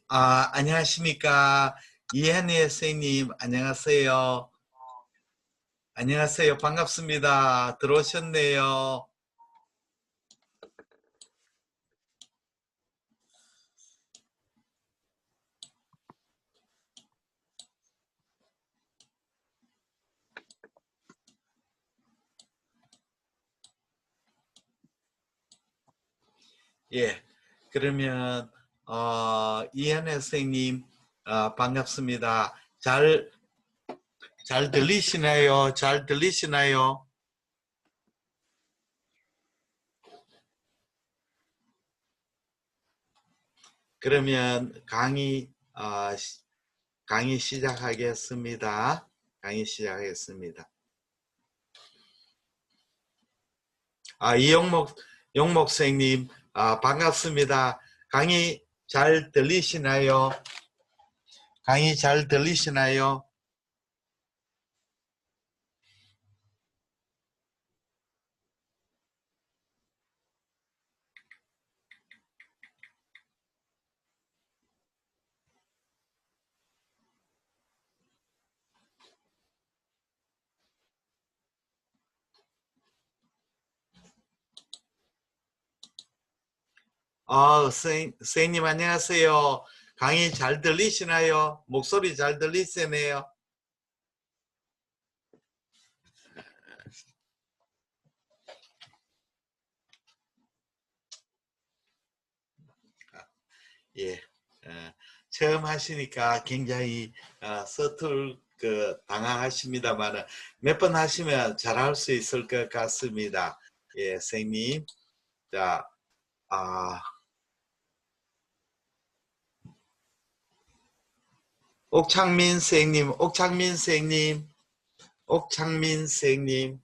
안녕하십니까. 이한희 선생님, 안녕하세요. 안녕하세요. 반갑습니다. 들어오셨네요. 예. 그러면, 이한희 선생님, 반갑습니다. 잘 들리시나요? 잘 들리시나요? 그러면 강의 시작하겠습니다. 강의 시작하겠습니다. 용목 선생님, 반갑습니다. 강의 잘 들리시나요? 강의 잘 들리시나요? 선생님 안녕하세요. 강의 잘 들리시나요? 목소리 잘 들리시네요. 예. 처음 하시니까 굉장히 당황하십니다만 몇 번 하시면 잘할 수 있을 것 같습니다. 예, 선생님. 자, 아, 옥창민 선생님, 옥창민 선생님, 옥창민 선생님.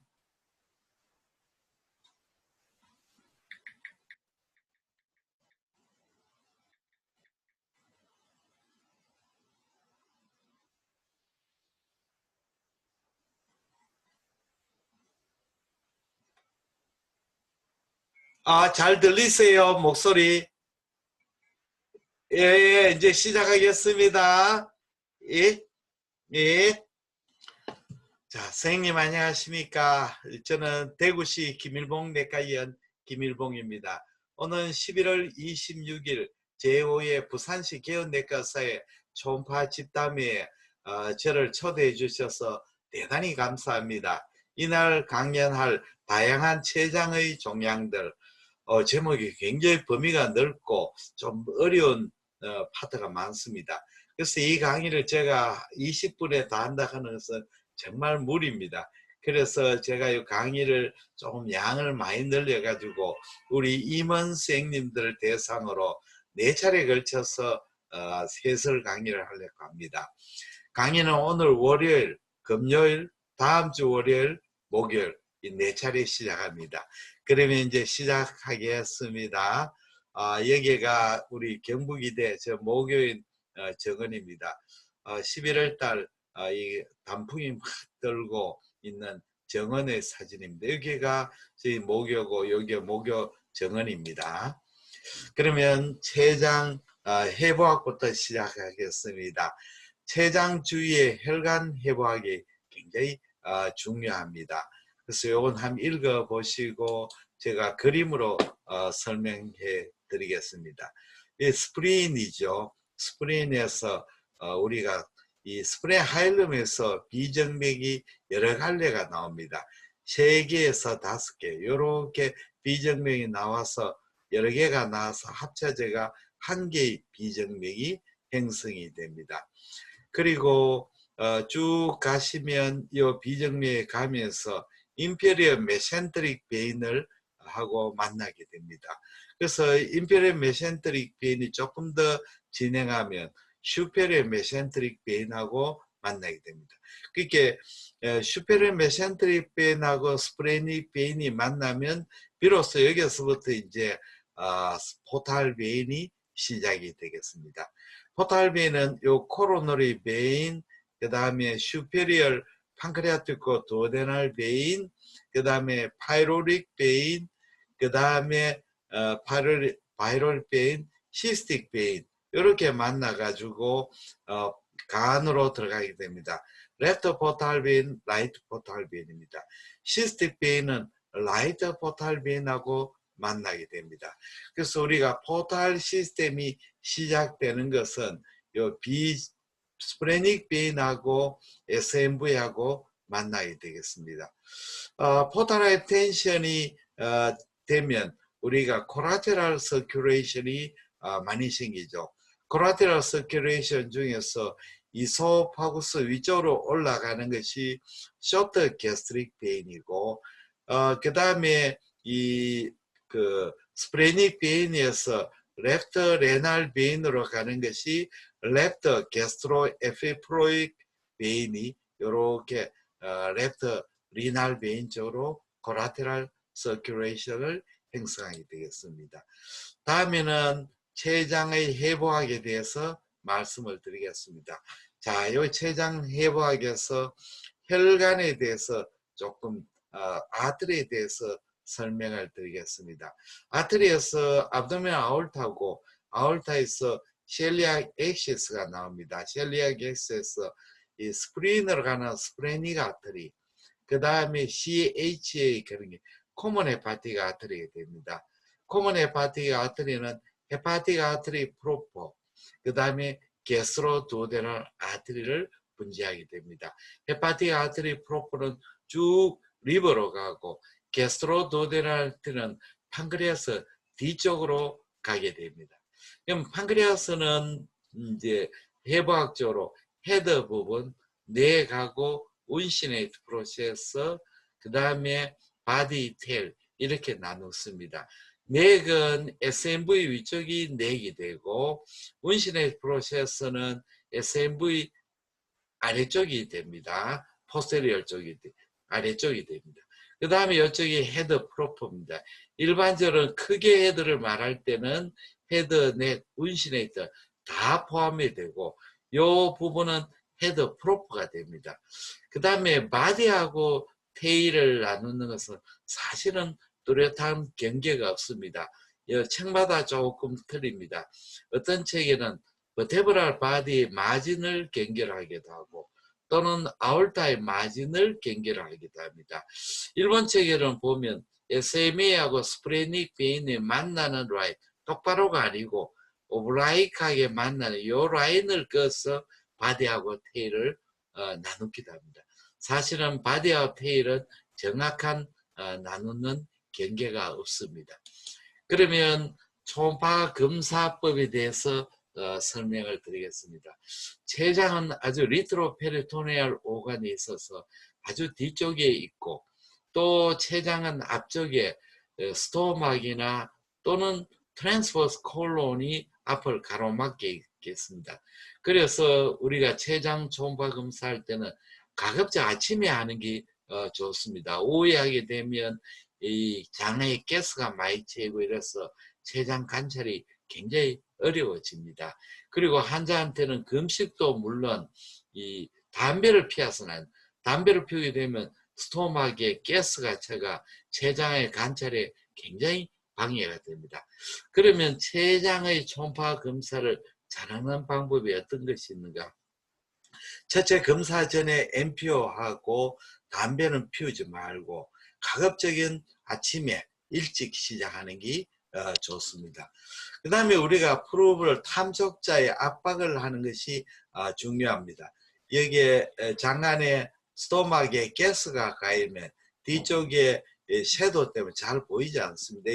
잘 들리세요? 목소리. 예, 예, 이제 시작하겠습니다. 예, 예. 자, 선생님 안녕하십니까? 저는 대구시 김일봉 내과의원 김일봉입니다. 오늘 11월 26일 제5회 부산시 개헌내과사의 초음파 집담회에 저를 초대해 주셔서 대단히 감사합니다. 이날 강연할 다양한 췌장의 종양들, 제목이 굉장히 범위가 넓고 좀 어려운 파트가 많습니다. 그래서 이 강의를 제가 20분에 다 한다 하는 것은 정말 무리입니다. 그래서 제가 이 강의를 조금 양을 많이 늘려가지고 우리 임원 선생님들 대상으로 4차례 걸쳐서 해설 강의를 하려고 합니다. 강의는 오늘 월요일, 금요일, 다음 주 월요일, 목요일 이 4차례 시작합니다. 그러면 이제 시작하겠습니다. 여기가 우리 경북이대 저 모교인 정원입니다. 11월 달 이 단풍이 막 들고 있는 정원의 사진입니다. 여기가 저희 모교고 여기가 모교 정원입니다. 그러면 췌장 해부학부터 시작하겠습니다. 췌장 주위의 혈관 해부학이 굉장히 중요합니다. 그래서 이건 한번 읽어보시고 제가 그림으로 설명해 드리겠습니다. 이 스프린이죠. 스프린에서 우리가 이 스프린 하일름에서 비정맥이 여러 갈래가 나옵니다. 3개에서 5개 이렇게 비정맥이 나와서 여러 개가 나와서 합쳐져가 한 개의 비정맥이 형성이 됩니다. 그리고 쭉 가시면 이 비정맥에 가면서 인페리어 메센트릭 베인을 하고 만나게 됩니다. 그래서 인페리어 메센트릭 베인이 조금 더 진행하면 슈페리어 메센트릭 베인하고 만나게 됩니다. 그렇게 슈페리어 메센트릭 베인하고 스프레닉 베인이 만나면 비로소 여기서부터 이제 포탈 베인이 시작이 되겠습니다. 포탈 베인은 요 코로너리 베인, 그 다음에 슈페리얼 판크레아티코 두오데날 베인, 그 다음에 파이로릭 베인, 그 다음에 바이럴 베인, 시스틱 베인 이렇게 만나가지고 간으로 들어가게 됩니다. 레프트 포탈 베인, 라이트 포탈 베인입니다. 시스틱 베인은 라이트 포탈 베인하고 만나게 됩니다. 그래서 우리가 포탈 시스템이 시작되는 것은 요 비스프레닉 베인하고 SMV하고 만나게 되겠습니다. 포탈 하이텐션이 되면 우리가 코라테럴 서큘레이션이 많이 생기죠. 코라테럴 서큘레이션 중에서 이소파구스 위쪽으로 올라가는 것이 쇼트 게스트릭 베인이고, 그 다음에 스프레닉 베인에서 레프트 레날 베인으로 가는 것이 레프트 게스트로 에피프로익 베인이 이렇게 레프트 리날 베인 쪽으로 코라테럴 서큘레이션을 형성하게 되겠습니다. 다음에는 췌장의 해부학에 대해서 말씀을 드리겠습니다. 자, 이 췌장 해부학에서 혈관에 대해서 조금 아트리에 대해서 설명을 드리겠습니다. 아트리에서 압도멘 아올타고 아올타에서 셀리악 액시스가 나옵니다. 셀리악 액시스에서 이 스프린으로 가는 스프레닉 아트리, 그 다음에 CHA 그런 게 코먼 헤파틱 아트리가 됩니다. 코먼 헤파틱 아트리는 헤파틱 아트리 프로퍼, 그 다음에 게스트로두오데널 아트리를 분지하게 됩니다. 헤파틱 아트리 프로퍼는 쭉 리버로 가고 게스트로두오데널 아트리는 판크레아스 뒤쪽으로 가게 됩니다. 그럼 판크레아스는 이제 해부학적으로 헤드 부분, 뇌하고 운시네이트 프로세서, 그 다음에 바디 테일 이렇게 나눴습니다. 넥은 SMV 위쪽이 넥이 되고 운시네이트 프로세서는 SMV 아래쪽이 됩니다. 포스테리얼 쪽이 아래쪽이 됩니다. 그 다음에 이쪽이 헤드 프로퍼입니다. 일반적으로 크게 헤드를 말할 때는 헤드, 넥, 운시네이터 다 포함이 되고 이 부분은 헤드 프로퍼가 됩니다. 그 다음에 바디하고 테일을 나누는 것은 사실은 뚜렷한 경계가 없습니다. 책마다 조금 틀립니다. 어떤 책에는 버테브랄 바디 마진을 경계하기도 하고 또는 아울타의 마진을 경계하기도 합니다. 일본 책에는 보면 SMA하고 스프레닉 베인이 만나는 라인, 똑바로가 아니고 오블라이크하게 만나는 이 라인을 그어서 바디하고 테일을 나누기도 합니다. 사실은 바디하고 테일은 정확한 나누는 경계가 없습니다. 그러면 초음파 검사법에 대해서 설명을 드리겠습니다. 췌장은 아주 리트로페리토니얼 오간이 있어서 아주 뒤쪽에 있고 또 췌장은 앞쪽에 스토막이나 또는 트랜스버스 콜론이 앞을 가로막게 있겠습니다. 그래서 우리가 췌장 초음파 검사할 때는 가급적 아침에 하는 게 좋습니다. 오후에 하게 되면 이 장에 가스가 많이 채고 이래서 췌장 관찰이 굉장히 어려워집니다. 그리고 환자한테는 금식도 물론 이 담배를 피워서는 담배를 피우게 되면 스토막에 가스가 차가 췌장의 관찰에 굉장히 방해가 됩니다. 그러면 췌장의 초음파 검사를 잘하는 방법이 어떤 것이 있는가? 첫째, 검사 전에 MPO하고 담배는 피우지 말고 가급적인 아침에 일찍 시작하는 게 좋습니다. 그 다음에 우리가 프로브를 탐족자의 압박을 하는 것이 중요합니다. 여기에 장안에 스토막에 가스가 가이면 뒤쪽에 섀도우 때문에 잘 보이지 않습니다.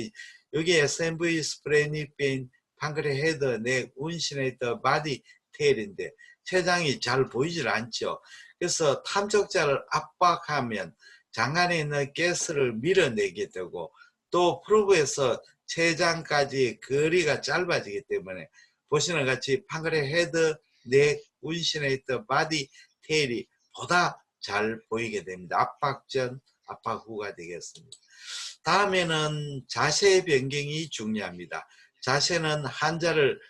여기 SMV, 스프레닉 베인, 판크레 헤드, 넥, 운시네이터, 바디 테일인데 췌장이 잘 보이질 않죠. 그래서 탐족자를 압박하면 장안에 있는 가스를 밀어내게 되고 또 프로브에서 췌장까지 거리가 짧아지기 때문에 보시는 같이 판크레 헤드, 넥, 운시네이터, 바디 테일이 보다 잘 보이게 됩니다. 압박 전, 압박 후가 되겠습니다. 다음에는 자세 변경이 중요합니다. 자세는 환자를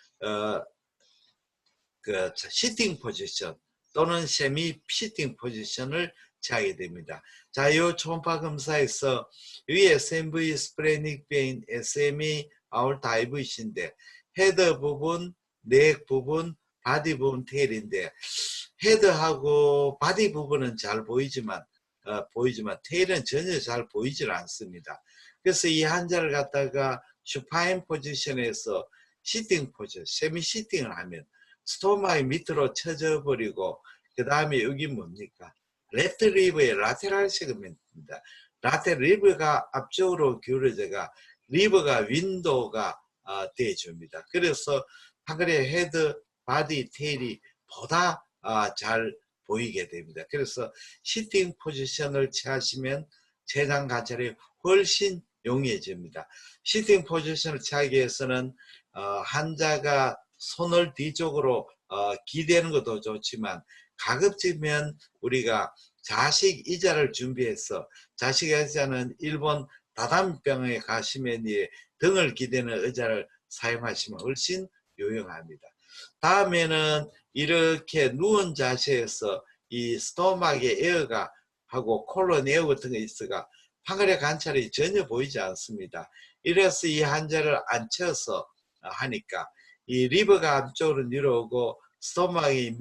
시팅 포지션 또는 세미 시팅 포지션을 취하게 됩니다. 자, 이 초음파 검사에서 이 SMV, 스프레닉 베인, SME, 아울타 IVC인데 헤드 부분, 넥 부분, 바디 부분, 테일인데 헤드하고 바디 부분은 잘 보이지만 테일은 전혀 잘 보이질 않습니다. 그래서 이 환자를 갖다가 슈파인 포지션에서 시팅 포지션, 세미 시팅을 하면 스토마의 밑으로 쳐져 버리고 그 다음에 여기 뭡니까? 레프트 리브의 라테랄 세그멘트입니다. 라테랄 리브가 앞쪽으로 기울어져가 리버가 윈도우가 되어줍니다. 그래서 판크레 헤드, 바디, 테일이 보다 잘 보이게 됩니다. 그래서 시팅 포지션을 취하시면 췌장 관찰이 훨씬 용이해집니다. 시팅 포지션을 취하기 위해서는 환자가 손을 뒤쪽으로 기대는 것도 좋지만 가급적이면 우리가 자식 의자를 준비해서 자식 의자는 일본 다담병에 가시면 등을 기대는 의자를 사용하시면 훨씬 유용합니다. 다음에는 이렇게 누운 자세에서 이 스토막의 에어가 하고 콜론 에어 같은 게 있어가 판크레 관찰이 전혀 보이지 않습니다. 이래서 이 환자를 앉혀서 하니까 이 리버가 앞쪽으로 내려오고 스토막이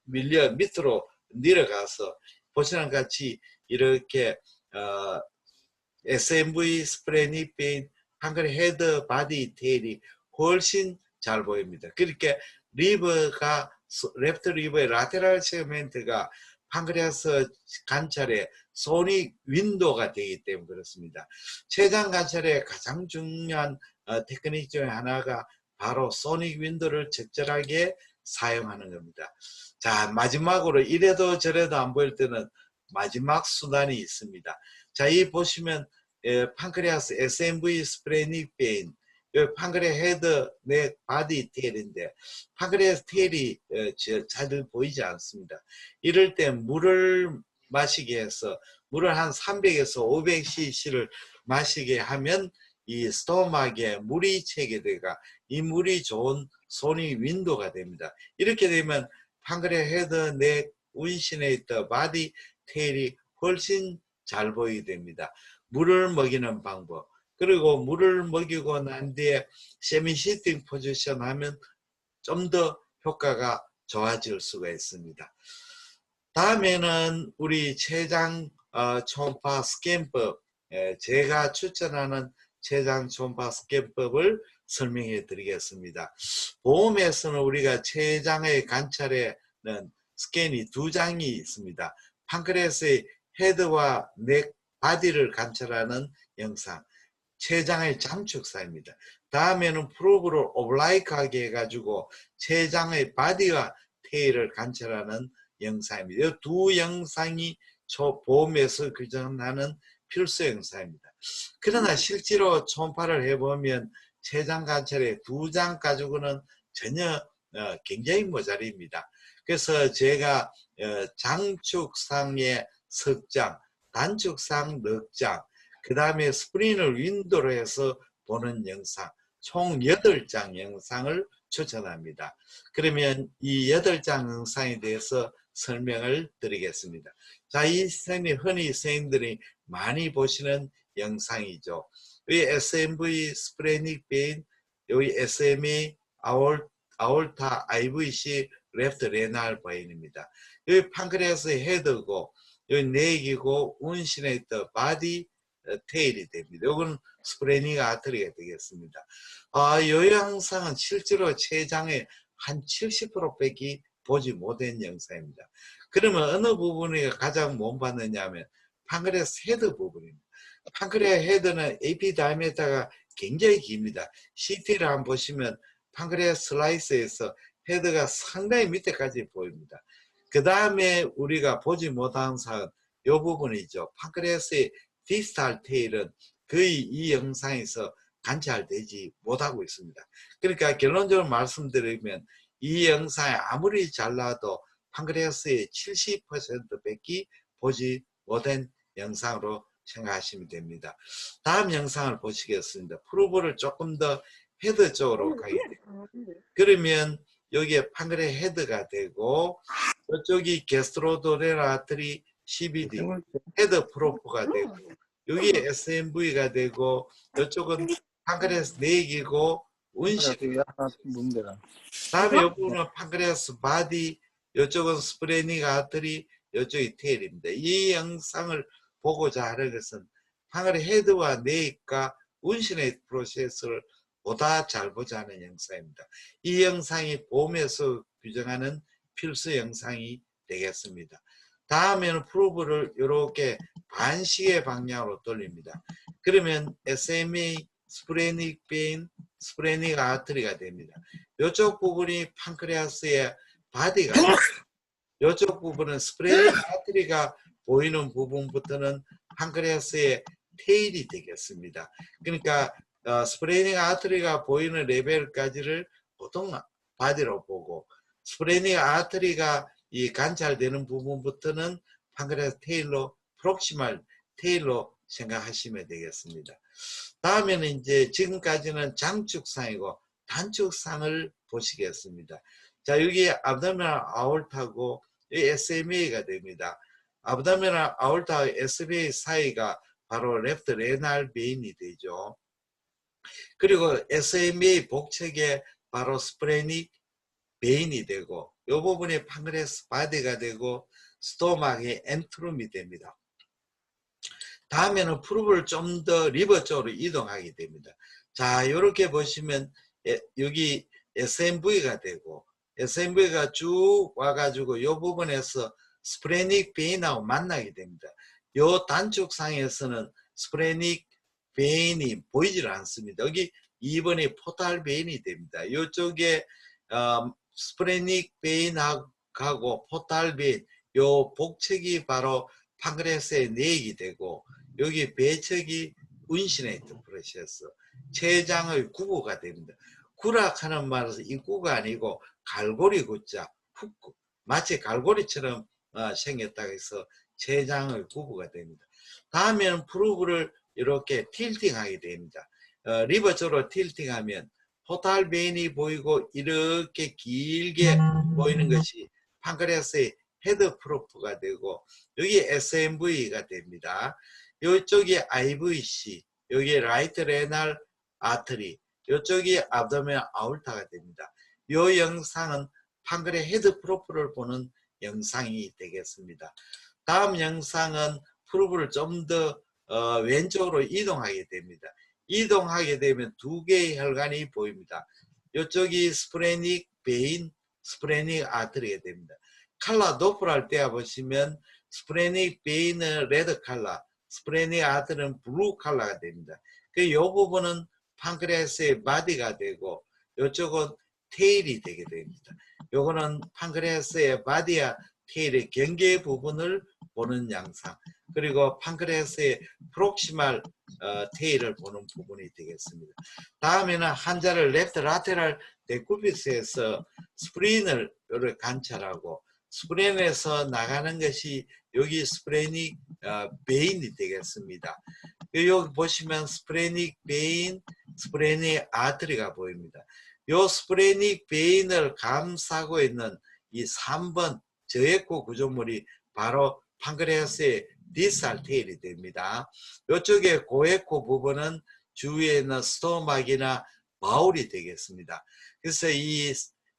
밀려 밑으로 내려가서 보시는 같이 이렇게 SMV 스프레니페인 판크레 헤드, 바디, 테일이 훨씬 잘 보입니다. 그렇게 리버가 레프트 리버의 라테랄 세그멘트가 판크레아스 관찰의 소닉 윈도우가 되기 때문에 그렇습니다. 췌장 관찰의 가장 중요한 테크닉 중에 하나가 바로 소닉 윈도우를 적절하게 사용하는 겁니다. 자, 마지막으로 이래도 저래도 안 보일 때는 마지막 수단이 있습니다. 자, 이 보시면 판크레아스 SMV 스프레닉베인 판크레 헤드, 넥, 바디, 테일인데 판크레아스 테일이 잘 보이지 않습니다. 이럴 때 물을 마시게 해서 물을 한 300에서 500cc를 마시게 하면 이 스토막에 물이 채게 되가 이 물이 좋은 소닉 윈도우가 됩니다. 이렇게 되면 판크레 헤드, 넥, 운신에 있던 바디, 테일이 훨씬 잘 보이게 됩니다. 물을 먹이는 방법, 그리고 물을 먹이고 난 뒤에 세미 시팅 포지션 하면 좀 더 효과가 좋아질 수가 있습니다. 다음에는 우리 췌장 초음파 스캔법, 제가 추천하는 췌장 초음파 스캔법을 설명해 드리겠습니다. 보험에서는 우리가 췌장의 관찰에는 스캔이 두 장이 있습니다. 판크레아스의 헤드와 넥, 바디를 관찰하는 영상, 췌장의 잠축사입니다. 다음에는 프로브를 오블라이크하게 해가지고 췌장의 바디와 테일을 관찰하는 영상입니다. 이 두 영상이 보험에서 규정하는 필수 영상입니다. 그러나 실제로 초음파를 해보면 췌장 관찰의 두 장 가지고는 전혀 굉장히 모자립니다. 그래서 제가 장축상의 석장, 단축상 넉 장, 그 다음에 스크린을 윈도우로 해서 보는 영상, 총 8장 영상을 추천합니다. 그러면 이 8장 영상에 대해서 설명을 드리겠습니다. 자, 이 선생님, 흔히 선생님들이 많이 보시는 영상이죠. 이 SMV 스프레닉베인, 여기 SMA 아올타 IVC 레프트 레날 베인입니다. 여기 판크레아스의 헤드고 여기 넥이고 운신에 있던 바디, 테일이 됩니다. 이건 스프레닉 아트리가 되겠습니다. 이 영상은 실제로 췌장의 한 70%밖에 보지 못한 영상입니다. 그러면 어느 부분이 가장 못 봤느냐 하면 판크레아스 헤드 부분입니다. 판크레아스 헤드는 AP 다이아미터가 굉장히 깁니다. CT를 한번 보시면 판크레아스 슬라이스에서 헤드가 상당히 밑에까지 보입니다. 그 다음에 우리가 보지 못한 사항은 이 부분이죠. 판크레아스의 디스탈 테일은 거의 이 영상에서 관찰되지 못하고 있습니다. 그러니까 결론적으로 말씀드리면 이 영상에 아무리 잘라도 판크레아스의 70%밖에 보지 못한 영상으로 생각하시면 됩니다. 다음 영상을 보시겠습니다. 프로브를 조금 더 헤드 쪽으로 가게 됩니다. 그러면 여기에 판크레 헤드가 되고 이쪽이 게스트로도레라트리 CBD 헤드 프로프가 되고 여기에 SMV가 되고 이쪽은 판크레아스 넥이고 운신. 하나 문제다. 다음에 이 부분은 판크레아스 바디, 이쪽은 스프레닉 아트리, 이쪽이 테일입니다. 이 영상을 보고자 하는 것은 판크레 헤드와 넥과 운신의 프로세스를 보다 잘 보자는 영상입니다. 이 영상이 보험에서 규정하는 필수 영상이 되겠습니다. 다음에는 프로브를 이렇게 반시계 방향으로 돌립니다. 그러면 SMA, 스프레닉 베인, 스프레닉 아트리가 됩니다. 이쪽 부분이 판크레아스의 바디가 됩니다. 이쪽 부분은 스프레닉 아트리가 보이는 부분부터는 판크레아스의 테일이 되겠습니다. 그러니까 스프레닉 아트리가 보이는 레벨까지를 보통 바디로 보고, 스프레닉 아트리가 이 관찰되는 부분부터는 판크레아스 테일로, 프록시말 테일로 생각하시면 되겠습니다. 다음에는 이제 지금까지는 장축상이고 단축상을 보시겠습니다. 자, 여기 abdominal aorta하고 SMA가 됩니다. abdominal aorta와 SMA 사이가 바로 left renal vein이 되죠. 그리고 SMA 복척에 바로 스프레닉 베인이 되고, 이 부분이 판크레아스 바디가 되고 스토막의 엔트룸이 됩니다. 다음에는 프루브를 좀 더 리버 쪽으로 이동하게 됩니다. 자, 이렇게 보시면 여기 SMV가 되고, SMV가 쭉 와가지고 이 부분에서 스프레닉 베인하고 만나게 됩니다. 이 단축상에서는 스프레닉 베인이 보이질 않습니다. 여기 2번이 포탈 베인이 됩니다. 이쪽에 스프레닉 베인하고 포탈 베인, 이 복척이 바로 판크레아스의 넥이 되고, 여기 배척이 운시네이트 프로세스, 췌장의 구부가 됩니다. 구락하는 말에서 이 구가 아니고 갈고리 구자, 훅구, 마치 갈고리처럼 생겼다고 해서 췌장의 구부가 됩니다. 다음에는 프루브를 이렇게 틸팅하게 됩니다. 리버 쪽으로 틸팅하면 포탈 베인이 보이고 이렇게 길게 보이는 것이 판크레아스의 헤드 프로프가 되고, 여기 SMV가 됩니다. 이쪽이 IVC, 여기 라이트 레날 아트리, 이쪽이 abdominal aorta가 됩니다. 이 영상은 판크레 헤드 프로프를 보는 영상이 되겠습니다. 다음 영상은 프로프를 좀 더 왼쪽으로 이동하게 됩니다. 이동하게 되면 두 개의 혈관이 보입니다. 이쪽이 스프레닉 베인, 스프레닉 아트리가 됩니다. 칼라 도플할 때 보시면 스프레닉 베인은 레드 칼라, 스프레닉 아트는 블루 칼라가 됩니다. 그 이 부분은 판크레아스의 바디가 되고, 이쪽은 테일이 되게 됩니다. 요거는 판크레아스의 바디와 테일의 경계 부분을 보는 영상, 그리고 판크레아스의 프록시말 테일을 보는 부분이 되겠습니다. 다음에는 환자를 랩트 라테랄 데쿠비스에서 스프린을 관찰하고, 스프린에서 나가는 것이 여기 스프레닉 베인이 되겠습니다. 여기 보시면 스프레닉 베인, 스프레닉 아트리가 보입니다. 이 스프레닉 베인을 감싸고 있는 이 3번 저액구 구조물이 바로 판크레아스의 디스탈 테일이 됩니다. 이쪽에 고액구 부분은 주위에 있는 스토막이나 바울이 되겠습니다. 그래서 이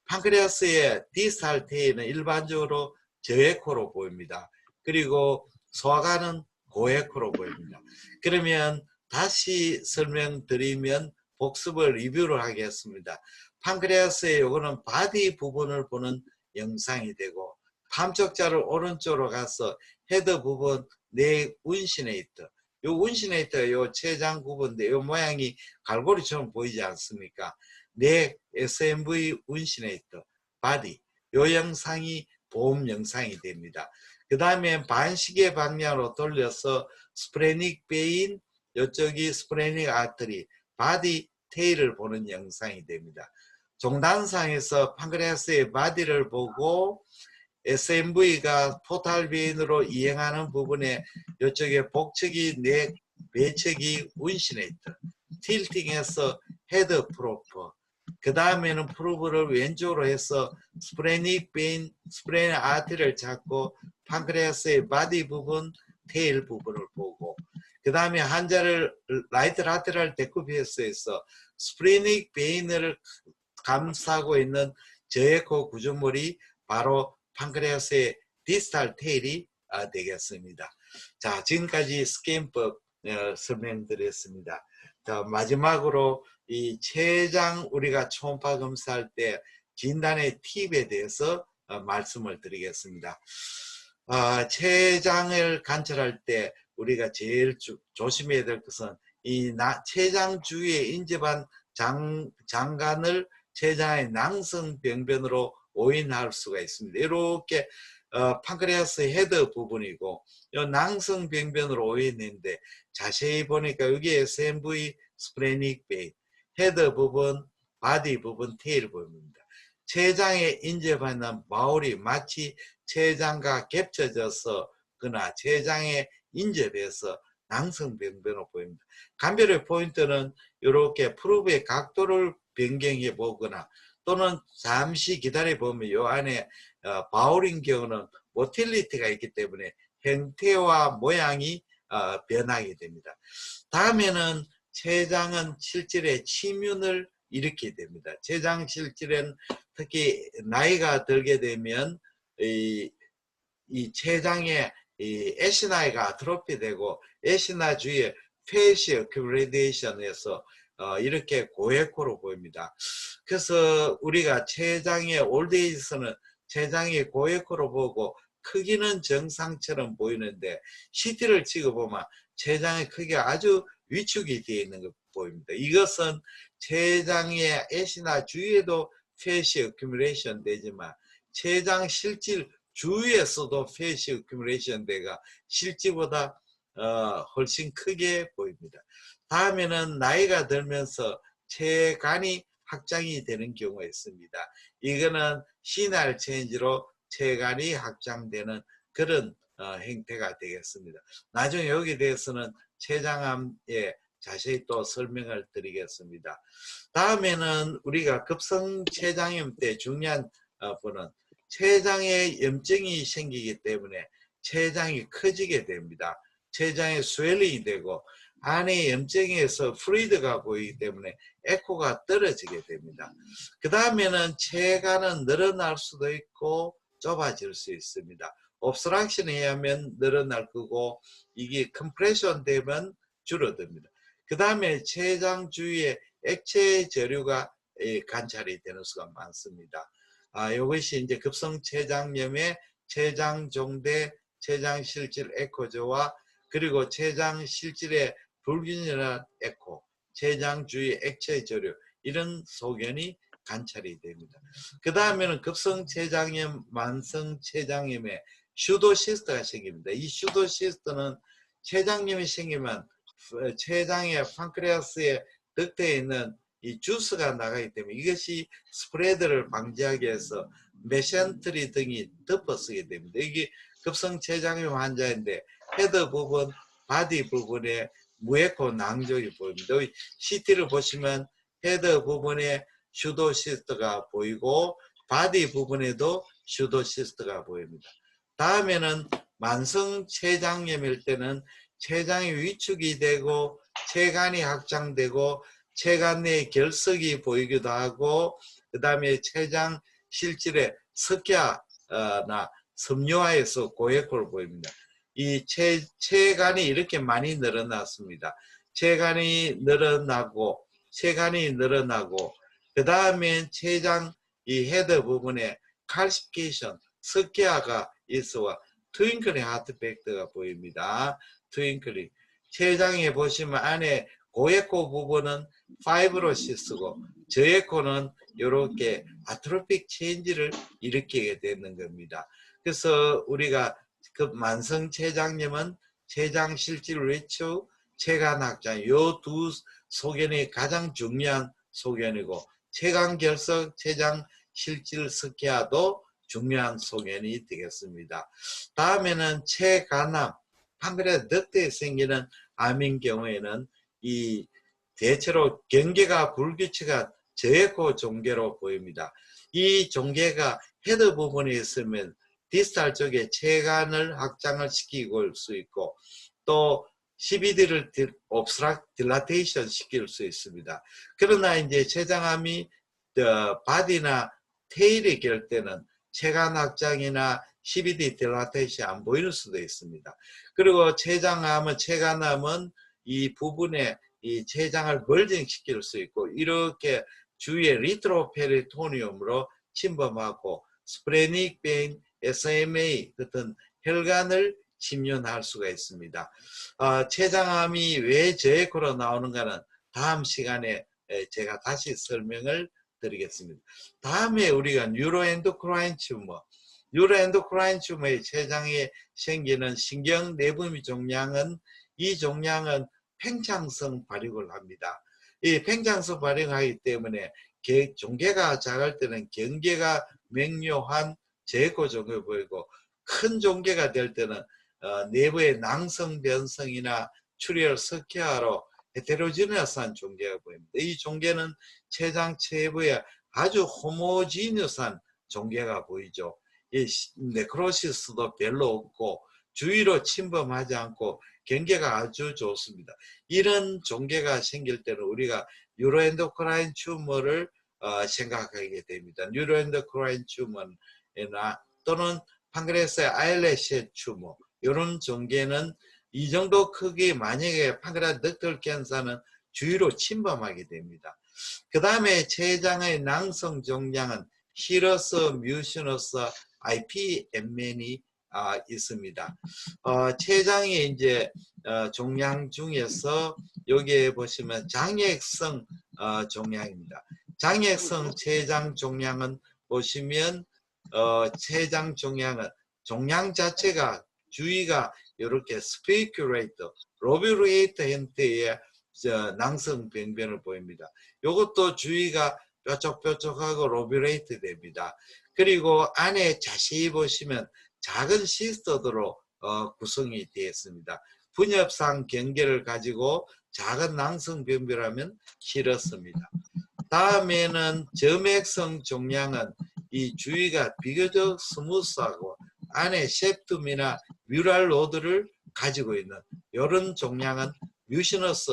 판크레아스의 디스탈 테일은 일반적으로 저액코로 보입니다. 그리고 소화관은 고액코로 보입니다. 그러면 다시 설명드리면 복습을 리뷰를 하겠습니다. 판크레아스의 요거는 바디 부분을 보는 영상이 되고, 탐촉자를 오른쪽으로 가서 헤드 부분 내 운시네이터, 요 운시네이터 요 췌장 구분인데 요 모양이 갈고리처럼 보이지 않습니까? 내 SMV 운시네이터 바디, 요 영상이 보험 영상이 됩니다. 그 다음에 반시계 방향으로 돌려서 스프레닉 베인, 이쪽이 스프레닉 아트리, 바디 테일을 보는 영상이 됩니다. 종단상에서 판크레아스의 바디를 보고 SMV가 포탈 베인으로 이행하는 부분에 이쪽에 복척이 넥, 배척이 운시네이터, 틸팅해서 헤드 프로프, 그 다음에는 프로브를 왼쪽으로 해서 스프레닉 베인, 스프레닉 아트리를 잡고 판크레아스의 바디 부분, 테일 부분을 보고, 그 다음에 환자를 라이트 라테랄 데쿠비스에서 스프레닉 베인을 감싸고 있는 저에코 구조물이 바로 판크레아스의 디스탈 테일이 되겠습니다. 자, 지금까지 스캔법 설명드렸습니다. 자, 마지막으로 이 췌장 우리가 초음파 검사할 때 진단의 팁에 대해서 말씀을 드리겠습니다. 췌장을 관찰할 때 우리가 제일 조심해야 될 것은 이 췌장 주위에 인접한 장관을 췌장의 낭성병변으로 오인할 수가 있습니다. 이렇게 판크레아스 헤드 부분이고 이 낭성병변으로 오인했는데 자세히 보니까 여기 SMV 스프레닉 베인, 헤드 부분, 바디 부분, 테일 부분입니다. 췌장에 인접하는 바울이 마치 췌장과 겹쳐져서 그나 췌장에 인접해서 낭성병변으로 보입니다. 감별의 포인트는 이렇게 프로브의 각도를 변경해 보거나 또는 잠시 기다려 보면 이 안에 바울인 경우는 모틸리티가 있기 때문에 형태와 모양이 변하게 됩니다. 다음에는 췌장은 실질의 침윤을 일으키게 됩니다. 췌장 실질은 특히 나이가 들게 되면 이 췌장에 이 에시나이가 아트로피되고 에시나 주위에 페이시어 그레데이션에서 이렇게 고에코로 보입니다. 그래서 우리가 췌장의 올데이에서는 췌장이 고에코로 보고 크기는 정상처럼 보이는데 CT를 찍어보면 췌장의 크기가 아주 위축이 되어 있는 것 보입니다. 이것은 췌장의 에시나 주위에도 페이시 어큐뮬레이션 되지만 췌장 실질 주위에서도 페이시 어큐뮬레이션 되가 실질보다 훨씬 크게 보입니다. 다음에는 나이가 들면서 췌간이 확장이 되는 경우가 있습니다. 이거는 시날 체인지로 췌간이 확장되는 그런 형태가 되겠습니다. 나중에 여기에 대해서는 췌장암에 자세히 또 설명을 드리겠습니다. 다음에는 우리가 급성췌장염 때 중요한 부분은 췌장에 염증이 생기기 때문에 췌장이 커지게 됩니다. 췌장에 스웰링이 되고 안에 염증에서 플루이드가 보이기 때문에 에코가 떨어지게 됩니다. 그 다음에는 췌간은 늘어날 수도 있고 좁아질 수 있습니다. 옵스트럭션에 의하면 늘어날 거고 이게 컴프레션 되면 줄어듭니다. 그 다음에 췌장 주위에 액체 저류가 관찰이 되는 수가 많습니다. 이것이 이제 급성췌장염의 췌장 종대, 췌장 실질 에코저와 그리고 췌장 실질의 불균형한 에코, 췌장 주위 액체 저류 이런 소견이 관찰이 됩니다. 그 다음에는 급성췌장염, 만성췌장염에 슈도시스트가 생깁니다. 이 슈도시스트는 췌장염이 생기면 췌장의 판크레아스의 덕트에 있는 이 주스가 나가기 때문에 이것이 스프레드를 방지하기 위해서 메센트리 등이 덮어쓰게 됩니다. 이게 급성췌장염 환자인데 헤드 부분, 바디 부분에 무에코 낭족이 보입니다. CT를 보시면 헤드 부분에 슈도시스트가 보이고 바디 부분에도 슈도시스트가 보입니다. 다음에는 만성췌장염일 때는 췌장이 위축이 되고 췌간이 확장되고 췌간 내에 결석이 보이기도 하고 그 다음에 췌장 실질의 석회화나 섬유화에서 고에코를 보입니다. 이 췌간이 이렇게 많이 늘어났습니다. 췌간이 늘어나고 그 다음에 췌장 이 헤드 부분에 칼시피케이션 석회화가 있어와 트윙클링 아트팩트가 보입니다. 트윙클링. 췌장에 보시면 안에 고에코 부분은 파이브로시스고 저에코는 이렇게 아트로픽 체인지를 일으키게 되는 겁니다. 그래서 우리가 그 만성췌장염은 췌장 실질 위축, 췌간 확장 이 두 소견이 가장 중요한 소견이고 췌간 결석, 췌장 실질 석회화도 중요한 소견이 되겠습니다. 다음에는 췌간암, 판크레아스 덕트에 생기는 암인 경우에는 이 대체로 경계가 불규칙한 저에코 종괴로 보입니다. 이 종괴가 헤드 부분에 있으면 디스탈 쪽에 췌간을 확장을 시키고 올 수 있고 또 CBD를 딜라테이션 시킬 수 있습니다. 그러나 이제 췌장암이 바디나 테일에 길 때는 체관 확장이나 CBD 딜라테이션이 안 보이는 수도 있습니다. 그리고 췌장암은 체관암은 이 부분에 이 췌장을 멀징시킬 수 있고 이렇게 주위에 리트로페리토니움으로 침범하고 스프레닉 베인, SMA 같은 혈관을 침륜할 수가 있습니다. 췌장암이 왜 저에코로 나오는가는 다음 시간에 제가 다시 설명을 드리겠습니다. 다음에 우리가 뉴로엔도크라인 튜머, 뉴로엔도크라인 튜머의 췌장에 생기는 신경 내분비 종양은 이 종양은 팽창성 발육을 합니다. 이 팽창성 발육하기 때문에 종괴가 작을 때는 경계가 명료한 저에코 종괴 보이고 큰 종괴가 될 때는 내부의 낭성 변성이나 출혈 석회화로 헤테로지너스한 종괴가 보입니다. 이 종괴는 췌장 체부에 아주 호모지니어스한 종괴가 보이죠. 이 네크로시스도 별로 없고 주위로 침범하지 않고 경계가 아주 좋습니다. 이런 종괴가 생길 때는 우리가 뉴로엔도크라인 튜머를 생각하게 됩니다. 뉴로엔도크라인 튜머나 또는 판크레아스의 아일렛 튜머 이런 종괴는 이 정도 크기 만약에 판크레아스 덕털 캔서는 주위로 침범하게 됩니다. 그 다음에 췌장의 낭성 종양은 히러스, 뮤시너스, IPMN이 있습니다. 췌장에 이제 종양 중에서 여기에 보시면 장액성 종양입니다. 장액성 췌장 종양은 보시면 췌장 종양은 종양 자체가 주위가 이렇게 스피큘레이터, 로뷰레이터 형태의 낭성 병변을 보입니다. 이것도 주위가 뾰족뾰족하고 로뷰레이트 됩니다. 그리고 안에 자세히 보시면 작은 시스터드로 구성이 되어 있습니다. 분엽상 경계를 가지고 작은 낭성 병변이라면 싫었습니다. 다음에는 점액성 종양은 이 주위가 비교적 스무스하고 안에 셉툼이나 뮤랄 로드를 가지고 있는 이런 종양은 뮤시너스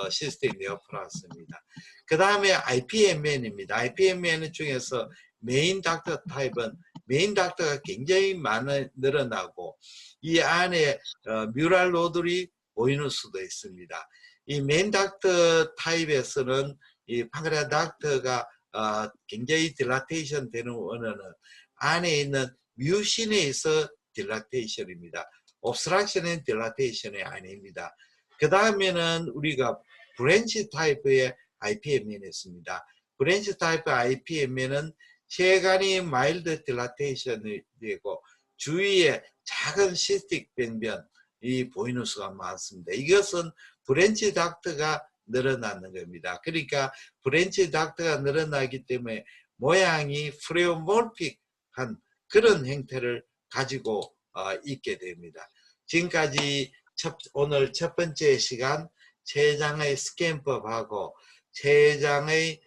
시스템 네오플라스입니다. 그 다음에 IPMN입니다. IPMN 중에서 메인 닥터 타입은 메인 닥터가 굉장히 늘어나고 이 안에 뮤랄 로드들이 보이는 수도 있습니다. 이 메인 닥터 타입에서는 이 판크레아 닥터가 굉장히 딜라테이션 되는 원인은 안에 있는 뮤신에 있어 딜라테이션입니다. 옵스트럭션은 딜라테이션이 아닙니다. 그 다음에는 우리가 브랜치 타입의 IPMN이 있습니다. 브랜치 타입의 IPMN은 췌간이 마일드 딜라테이션이 되고 주위에 작은 시스틱 병변이 보이는 수가 많습니다. 이것은 브랜치 닥터가 늘어나는 겁니다. 그러니까 브랜치 닥터가 늘어나기 때문에 모양이 프레오몰픽한 그런 형태를 가지고 있게 됩니다. 지금까지 오늘 첫 번째 시간 췌장의 스캔법하고 췌장의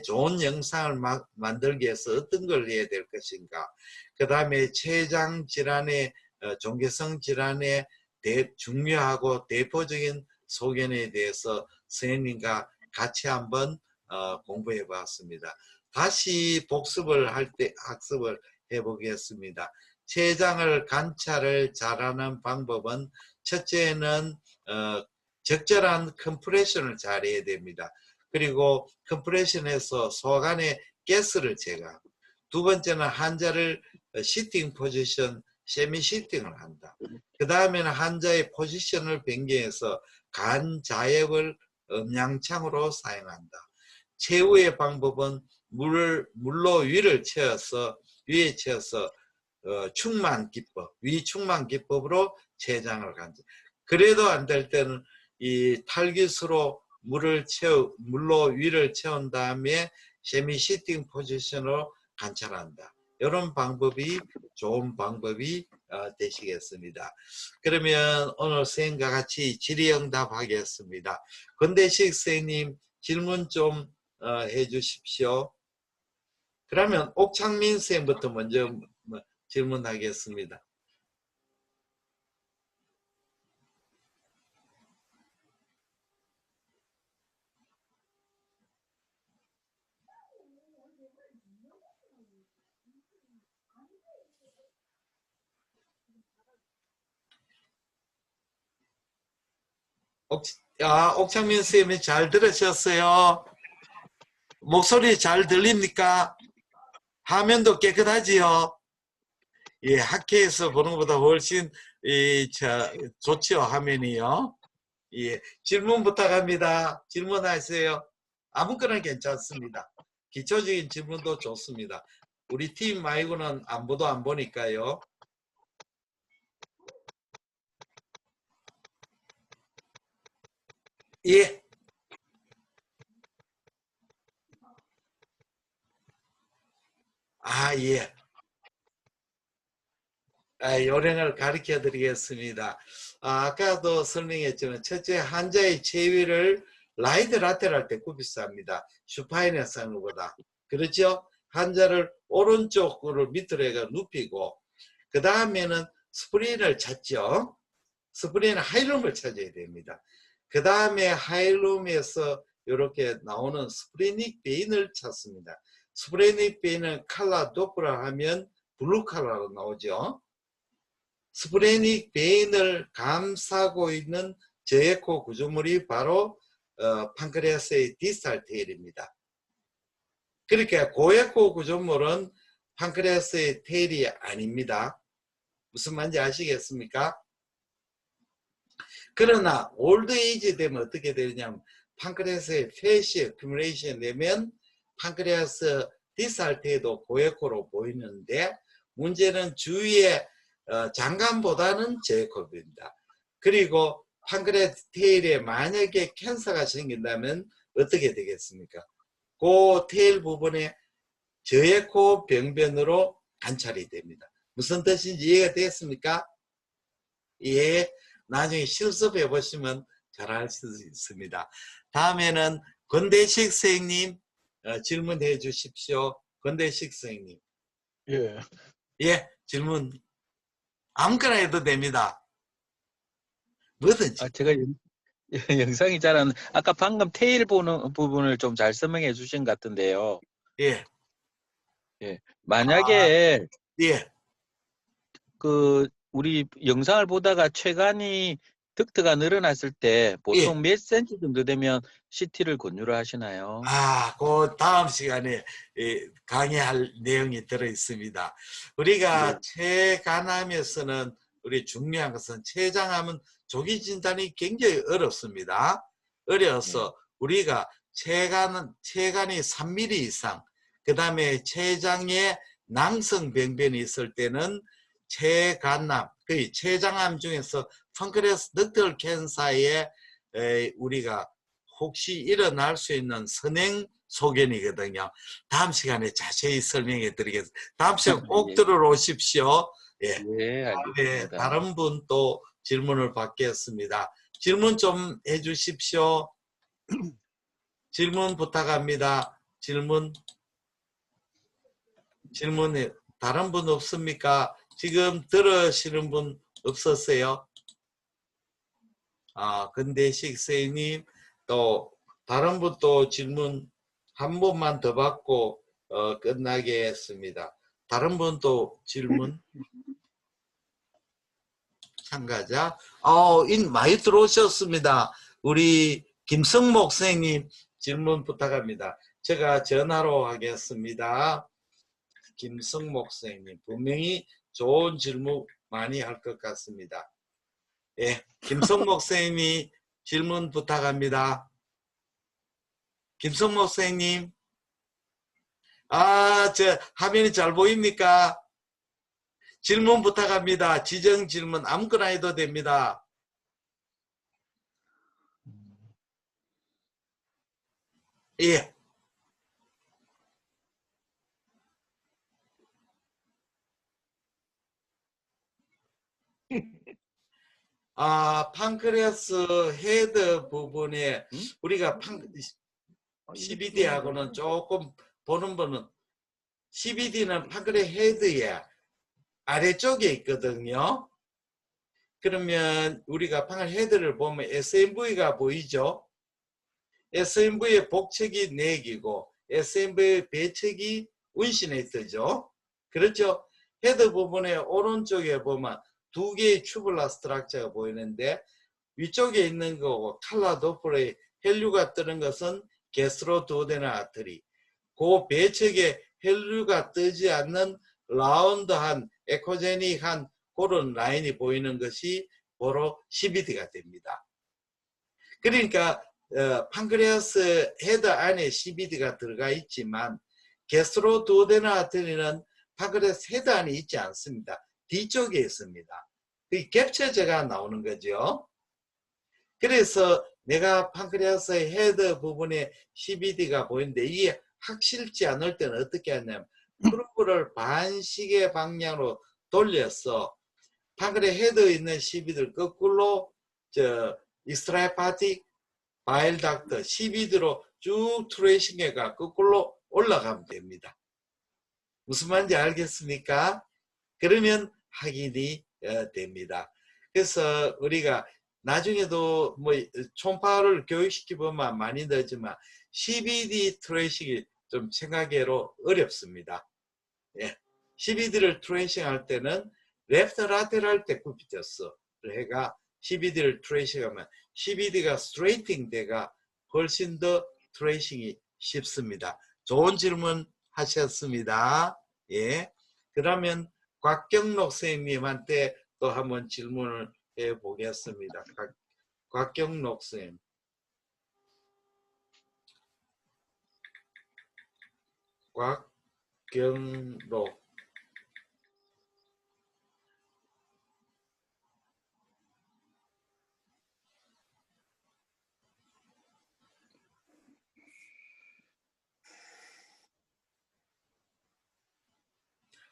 좋은 영상을 만들기 위해서 어떤 걸 해야 될 것인가, 그 다음에 췌장 질환의 종괴성 질환의 중요하고 대표적인 소견에 대해서 선생님과 같이 한번 공부해 봤습니다. 다시 복습을 할 때 학습을 해 보겠습니다. 췌장을 관찰을 잘하는 방법은 첫째는 적절한 컴프레션을 잘 해야 됩니다. 그리고 컴프레션에서 소관의 가스를 제거하고, 두 번째는 환자를 시팅 포지션, 세미 시팅을 한다. 그 다음에는 환자의 포지션을 변경해서 간 자엽을 음양창으로 사용한다. 최후의 방법은 물로 위에 채워서 충만 기법, 위충만 기법으로 췌장을 간다. 그래도 안 될 때는 이 탈기수로 물로 위를 채운 다음에 세미 시팅 포지션으로 관찰한다. 이런 방법이 좋은 방법이 되시겠습니다. 그러면 오늘 선생님과 같이 질의응답 하겠습니다. 권대식 선생님 질문 좀 해주십시오. 그러면 옥창민 선생님부터 먼저 질문하겠습니다. 옥창민 선생님이 잘 들으셨어요? 목소리 잘 들립니까? 화면도 깨끗하지요? 예, 학회에서 보는 것보다 훨씬 좋죠, 화면이요. 예, 질문 부탁합니다. 질문하세요. 아무거나 괜찮습니다. 기초적인 질문도 좋습니다. 우리 팀 말고는 안보도 안 보니까요. 예. 예. 요령을 가르쳐 드리겠습니다. 아까도 설명했지만 첫째 한자의 체위를 라이트 라테랄 때 굽이쌉니다. 슈파인에서 하는 것보다. 그렇죠? 한자를 오른쪽으로 밑으로 해가 눕히고 그 다음에는 스프린을 찾죠. 스프린 하이룸을 찾아야 됩니다. 그 다음에 하이룸에서 이렇게 나오는 스프레닉 베인을 찾습니다. 스프레닉 베인은 칼라 도프라 하면 블루 칼라로 나오죠. 스프레닉 베인을 감싸고 있는 저에코 구조물이 바로 판크레아스의 디스탈 테일입니다. 그러니까 고에코 구조물은 판크레아스의 테일이 아닙니다. 무슨 말인지 아시겠습니까? 그러나 올드 에이지 되면 어떻게 되냐면 판크레아스의 페시 어큐뮬레이션 되면 판크레아스 디스탈테도 고에코로 보이는데 문제는 주위에 장관보다는 저에코입니다. 그리고 판크레아스 테일에 만약에 캔서가 생긴다면 어떻게 되겠습니까? 그 테일 부분에 저에코 병변으로 관찰이 됩니다. 무슨 뜻인지 이해가 됐습니까? 예, 나중에 실습해 보시면 잘 알 수 있습니다. 다음에는 권대식 선생님 질문해 주십시오. 권대식 선생님. 예. 예, 질문 아무거나 해도 됩니다. 뭐든지. 제가 영상이 잘 안, 아까 방금 테일 보는 부분을 좀 잘 설명해 주신 것 같은데요. 예. 예. 만약에 예. 우리 영상을 보다가 체간이 덕트가 늘어났을 때 보통 몇 센치 정도 되면 CT를 권유를 하시나요? 그 다음 시간에 강의할 내용이 들어 있습니다. 우리가 체간암에서는 우리 중요한 것은 췌장암은 조기 진단이 굉장히 어렵습니다. 어려서 우리가 체간이 3mm 이상, 그 다음에 췌장에 낭성 병변이 있을 때는 체간암, 그 췌장암 중에서 펑크레스 덕털 캔서에 우리가 혹시 일어날 수 있는 선행 소견이거든요. 다음 시간에 자세히 설명해 드리겠습니다. 다음 시간 꼭 들어러 오십시오. 예. 예, 알겠습니다. 다른 분 또 질문을 받겠습니다. 질문 좀 해 주십시오. 질문 부탁합니다. 질문에 다른 분 없습니까? 지금 들으시는 분 없었어요? 근대식 선생님, 또 다른 분 또 질문 한 번만 더 받고 끝나겠습니다. 다른 분 또 질문? 참가자? 많이 들어오셨습니다. 우리 김성목 선생님 질문 부탁합니다. 제가 전화로 하겠습니다. 김성목 선생님 분명히 좋은 질문 많이 할 것 같습니다. 예, 김성목 선생님이 질문 부탁합니다. 김성목 선생님. 저 화면이 잘 보입니까? 질문 부탁합니다. 지정 질문 아무거나 해도 됩니다. 예. 판크레아스 헤드 부분에 우리가 CBD하고는 조금 보는 거는 CBD는 판크레 헤드의 아래쪽에 있거든요. 그러면 우리가 판크레 헤드를 보면 SMV가 보이죠? SMV의 복척이 4개고 SMV의 배척이 운시네이터죠. 그렇죠? 헤드 부분의 오른쪽에 보면 2개의 튜블라 스트럭처가 보이는데 위쪽에 있는 거 칼라 도플러에 혈류가 뜨는 것은 게스트로두오데널 아터리. 그 배측에 혈류가 뜨지 않는 라운드한 에코제닉한 그런 라인이 보이는 것이 바로 CVD가 됩니다. 그러니까 판크레아스 헤드 안에 CVD가 들어가 있지만 게스트로두오데널 아터리는 판크레아스 헤드 안에 있지 않습니다. 뒤쪽에 있습니다. 그 겹쳐져가 나오는 거죠. 그래서 내가 판크레아스의 헤드 부분에 CVD가 보이는데 이게 확실치 않을 때는 어떻게 하냐면 프로브를 반시계 방향으로 돌려서 판크레 헤드에 있는 CVD를 거꾸로 익스트라헤파틱 바일 닥터 CVD로 쭉 트레이싱해가 거꾸로 올라가면 됩니다. 무슨 말인지 알겠습니까? 그러면 확인이 됩니다. 그래서 우리가 나중에도 뭐 초음파를 교육시키 보면 많이 되지만 CVD 트레이싱이 좀 생각외로 어렵습니다. 예. CVD를 트레이싱 할 때는 레프트 라테럴 데쿠비터스를 해가 CVD를 트레이싱하면 CVD가 스트레이팅 돼가 훨씬 더 트레이싱이 쉽습니다. 좋은 질문 하셨습니다. 예. 그러면 곽경록 선생님한테 또 한번 질문을 해 보겠습니다. 곽경록 선생님. 곽경록.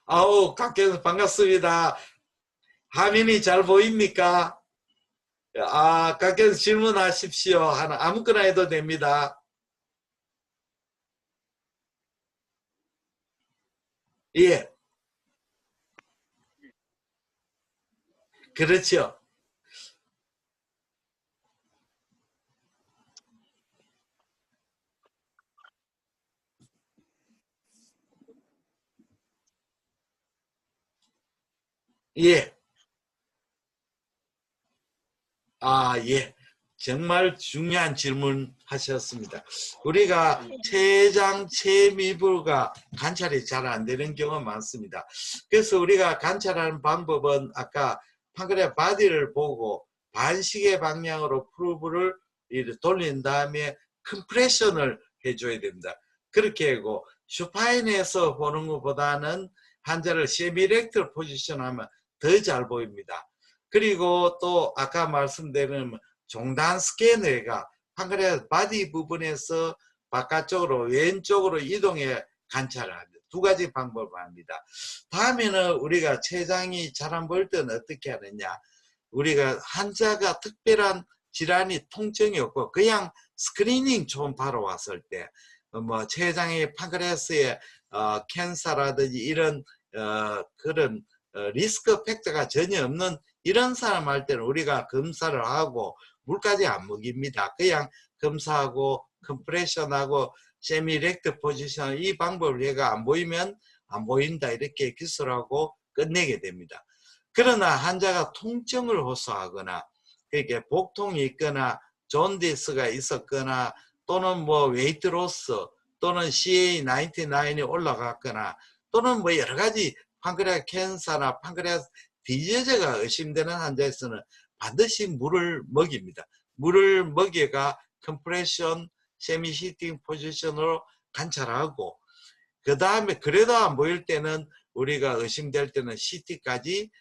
아우, 곽경록 반갑습니다. 화면이 잘 보입니까? 아, 곽경록 질문하십시오. 아무거나 해도 됩니다. 예. 그렇죠. 예. 아, 예. 정말 중요한 질문 하셨습니다. 우리가 췌장, 췌미부가 관찰이 잘 안 되는 경우가 많습니다. 그래서 우리가 관찰하는 방법은 아까 판크레아 바디를 보고 반시계 방향으로 프루브를 돌린 다음에 컴프레션을 해줘야 됩니다. 그렇게 하고 슈파인에서 보는 것보다는 환자를 세미렉트를 포지션하면 더 잘 보입니다. 그리고 또 아까 말씀드린 종단 스캐너가 판크레아스 바디 부분에서 바깥쪽으로 왼쪽으로 이동해 관찰을 합니다. 두 가지 방법을 합니다. 다음에는 우리가 췌장이 잘 안 보일 때는 어떻게 하느냐. 우리가 환자가 특별한 질환이 통증이 없고 그냥 스크리닝 초음파로 왔을 때 뭐 췌장의 판크레아스의 캔서라든지 이런 그런 리스크 팩터가 전혀 없는 이런 사람 할 때는 우리가 검사를 하고 물까지 안 먹입니다. 그냥 검사하고 컴프레션하고 세미렉트 포지션 이 방법을 해가 안 보이면 안 보인다 이렇게 기술하고 끝내게 됩니다. 그러나 환자가 통증을 호소하거나 그렇게 복통이 있거나 존디스가 있었거나 또는 뭐 웨이트로스 또는 CA99이 올라갔거나 또는 뭐 여러 가지 판크레아스 캔서나 판크레아스 디지즈가 의심되는 환자에서는 반드시 물을 먹입니다. 물을 먹여가 컴프레션, 세미 시팅 포지션으로 관찰하고 그 다음에 그래도 안 보일 때는 우리가 의심될 때는 CT까지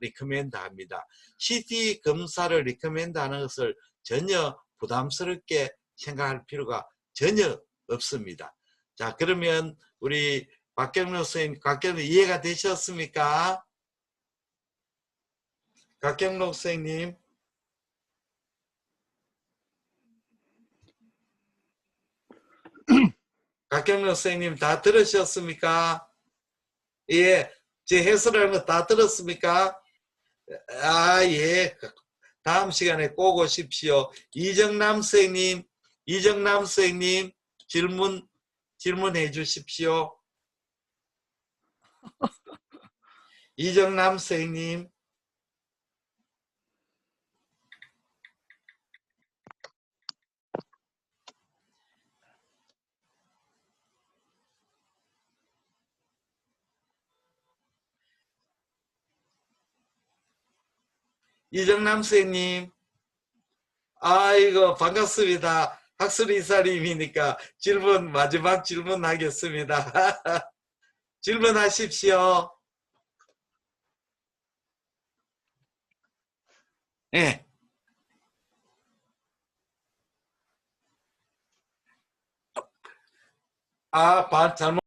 리커멘드 합니다. CT 검사를 리커멘드 하는 것을 전혀 부담스럽게 생각할 필요가 전혀 없습니다. 자, 그러면 우리 곽경록 선생님, 곽경록 이해가 되셨습니까? 곽경록 선생님. 곽경록 선생님 다 들으셨습니까? 예, 제 해설하는 거 다 들었습니까? 아, 예. 다음 시간에 꼭 오십시오. 이정남 선생님, 질문해 주십시오. 이정남 선생님. 이정남 선생님, 아이고 반갑습니다. 학술 이사님이니까 마지막 질문하겠습니다. 질문하십시오. 네. 잘못